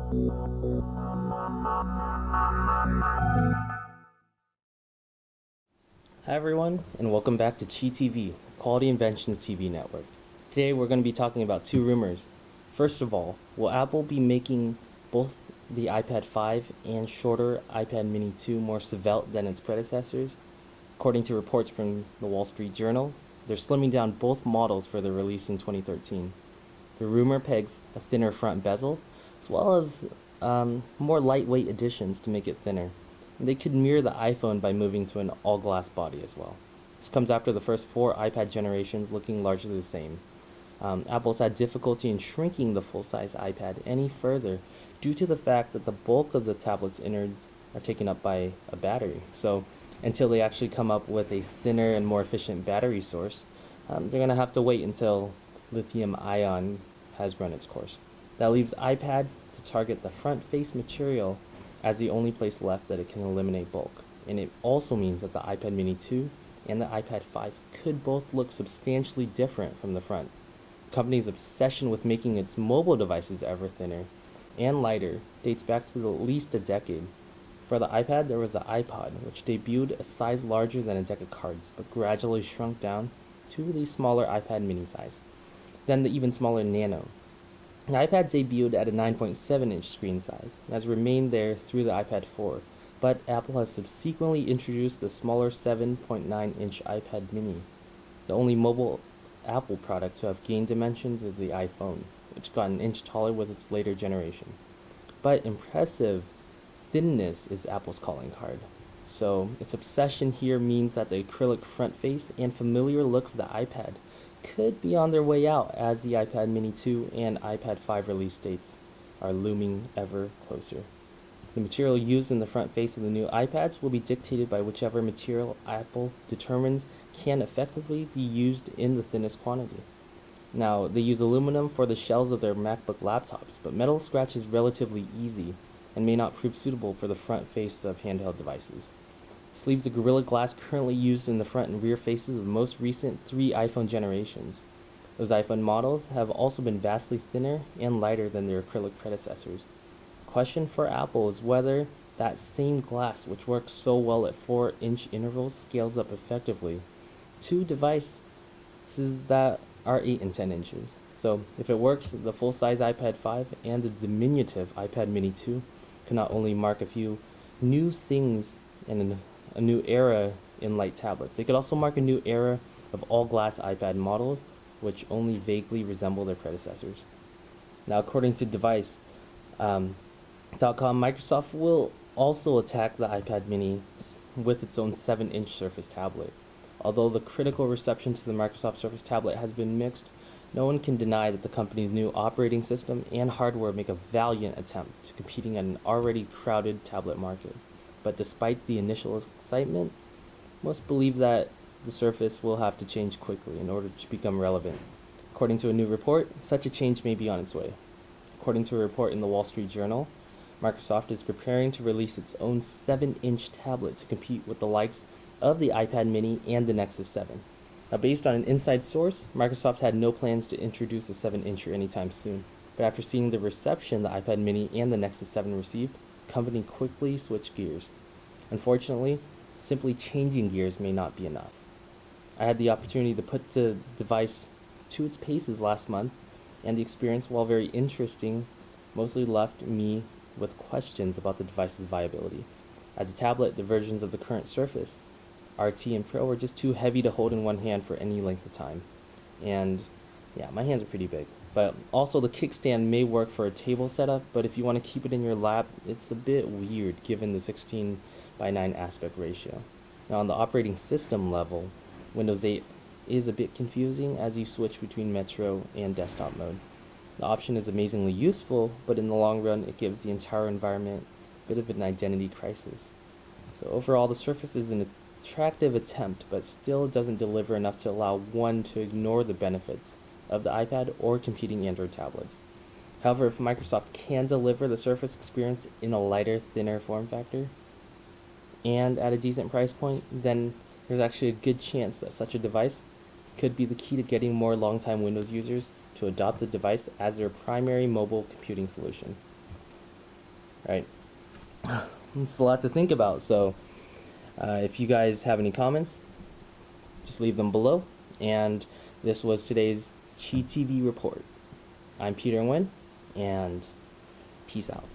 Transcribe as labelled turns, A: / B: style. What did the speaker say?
A: Hi everyone, and welcome back to QiTV, Quality Inventions TV Network. Today we're going to be talking about two rumors. First of all, will Apple be making both the iPad 5 and shorter iPad mini 2 more svelte than its predecessors? According to reports from the Wall Street Journal, they're slimming down both models for their release in 2013. The rumor pegs a thinner front bezel, as well as more lightweight additions to make it thinner. They could mirror the iPhone by moving to an all-glass body as well. This comes after the first 4 iPad generations looking largely the same. Apple's had difficulty in shrinking the full-size iPad any further due to the fact that the bulk of the tablet's innards are taken up by a battery. So until they actually come up with a thinner and more efficient battery source, they're going to have to wait until lithium-ion has run its course. That leaves iPad to target the front face material as the only place left that it can eliminate bulk. And it also means that the iPad mini 2 and the iPad 5 could both look substantially different from the front. The company's obsession with making its mobile devices ever thinner and lighter dates back to at least a decade. For the iPad, there was the iPod, which debuted a size larger than a deck of cards, but gradually shrunk down to the smaller iPad mini size, then the even smaller Nano. The iPad debuted at a 9.7-inch screen size and has remained there through the iPad 4, but Apple has subsequently introduced the smaller 7.9-inch iPad mini. The only mobile Apple product to have gained dimensions is the iPhone, which got an inch taller with its later generation. But impressive thinness is Apple's calling card. So its obsession here means that the acrylic front face and familiar look of the iPad could be on their way out as the iPad mini 2 and iPad 5 release dates are looming ever closer. The material used in the front face of the new iPads will be dictated by whichever material Apple determines can effectively be used in the thinnest quantity. Now, they use aluminum for the shells of their MacBook laptops, but metal scratch is relatively easy and may not prove suitable for the front face of handheld devices. Sleeves the Gorilla Glass currently used in the front and rear faces of the most recent 3 iPhone generations. Those iPhone models have also been vastly thinner and lighter than their acrylic predecessors. The question for Apple is whether that same glass, which works so well at 4-inch intervals, scales up effectively to devices that are 8 and 10 inches. So if it works, the full-size iPad 5 and the diminutive iPad mini 2 can not only mark a few new things and a new era in light tablets. They could also mark a new era of all-glass iPad models, which only vaguely resemble their predecessors. Now, according to Device.com, Microsoft will also attack the iPad mini with its own 7-inch Surface tablet. Although the critical reception to the Microsoft Surface tablet has been mixed, no one can deny that the company's new operating system and hardware make a valiant attempt to competing in an already crowded tablet market. But despite the initial excitement, most believe that the Surface will have to change quickly in order to become relevant. According to a new report, such a change may be on its way. According to a report in the Wall Street Journal, Microsoft is preparing to release its own 7-inch tablet to compete with the likes of the iPad mini and the Nexus 7. Now, based on an inside source, Microsoft had no plans to introduce a 7-incher anytime soon. But after seeing the reception the iPad mini and the Nexus 7 received, the company quickly switched gears. Unfortunately, simply changing gears may not be enough. I had the opportunity to put the device to its paces last month, and the experience, while very interesting, mostly left me with questions about the device's viability. As a tablet, the versions of the current Surface, RT and Pro, were just too heavy to hold in one hand for any length of time. And yeah, my hands are pretty big. But also the kickstand may work for a table setup, but if you want to keep it in your lap, it's a bit weird given the 16:9 aspect ratio. Now on the operating system level, Windows 8 is a bit confusing as you switch between Metro and desktop mode. The option is amazingly useful, but in the long run it gives the entire environment a bit of an identity crisis. So overall, the Surface is an attractive attempt, but still doesn't deliver enough to allow one to ignore the benefits of the iPad or competing Android tablets. However, if Microsoft can deliver the Surface experience in a lighter, thinner form factor and at a decent price point, then there's actually a good chance that such a device could be the key to getting more longtime Windows users to adopt the device as their primary mobile computing solution. right? It's a lot to think about. So if you guys have any comments, just leave them below. And this was today's QiTV report. I'm Peter Nguyen, and peace out.